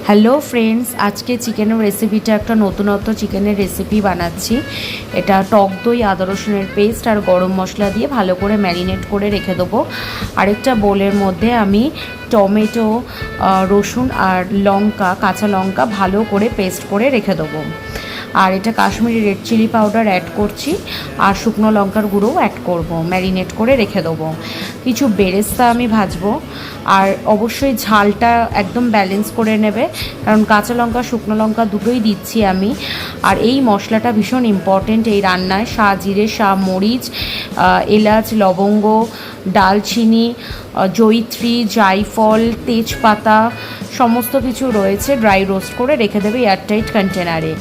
Hello friends, আজকে চিকেনের রেসিপিটা একটা নতুনত্ব চিকেনের রেসিপি বানাচ্ছি। এটা টক দই, আদা রসুনের পেস্ট আর গরম মশলা দিয়ে ভালো করে ম্যারিনেট করে রেখে দেবো। আরেকটা বোলের মধ্যে আমি টমেটো, রসুন আর লঙ্কা, কাঁচা লঙ্কা ভালো করে পেস্ট করে রেখে দেবো। আর এটা Kashmiri red chilli powder add করছি, আর শুকনো লঙ্কার গুঁড়োও অ্যাড করব, ম্যারিনেট করে রেখে দেবো। কিছু বেরেস্তা আমি ভাজবো, আর অবশ্যই ঝালটা একদম ব্যালেন্স করে নেবে, কারণ কাঁচা লঙ্কা শুকনো লঙ্কা দুটোই দিচ্ছি আমি। আর এই মশলাটা ভীষণ ইম্পর্টেন্ট এই রান্নায়। জিরে, মরিচ, এলাচ, লবঙ্গ, ডালচিনি, জয়িত্রী, জায়ফল, তেজপাতা সমস্ত কিছু রয়েছে, ড্রাই রোস্ট করে রেখে দেবে এয়ারটাইট কন্টেনারে।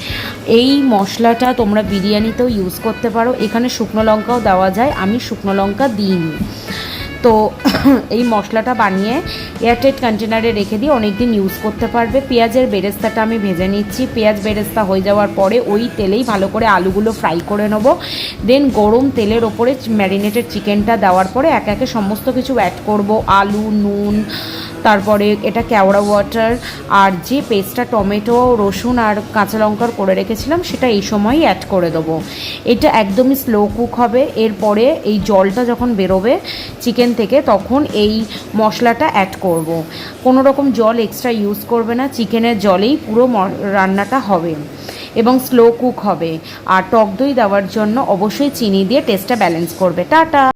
এই মশলাটা তোমরা বিরিয়ানিতেও ইউজ করতে পারো, এখানে শুকনো লঙ্কাও দেওয়া যায়, আমি শুকনো লঙ্কা দিইনি। তো এই মশলাটা বানিয়ে এয়ারটাইট কন্টেনারে রেখে দিয়ে অনেক দিন ইউজ করতে পারবে। পেঁয়াজের বেরেস্তাটা আমি ভেজে নিচ্ছি। পেঁয়াজ বেরেস্তা হয়ে যাওয়ার পরে ওই তেলেই ভালো করে আলুগুলো ফ্রাই করে নেব। দেন গরম তেলের ওপরে ম্যারিনেটেড চিকেনটা দেওয়ার পরে একে একে সমস্ত কিছু অ্যাড করব, আলু, নুন, তারপরে এটা কেওড়া ওয়াটার, আর যে পেস্টটা টমেটো, রসুন আর কাঁচা লঙ্কার করে রেখেছিলাম সেটা এই সময়ই অ্যাড করে দেবো। এটা একদমই স্লো কুক হবে। এরপরে এই জলটা যখন বেরোবে চিকেন থেকে তখন এই মশলাটা অ্যাড করব। কোনো রকম জল এক্সট্রা ইউজ করবে না, চিকেনের জলেই পুরো রান্নাটা হবে এবং স্লো কুক হবে। আর টক দই দেওয়ার জন্য অবশ্যই চিনি দিয়ে টেস্টটা ব্যালেন্স করবে। টাটা।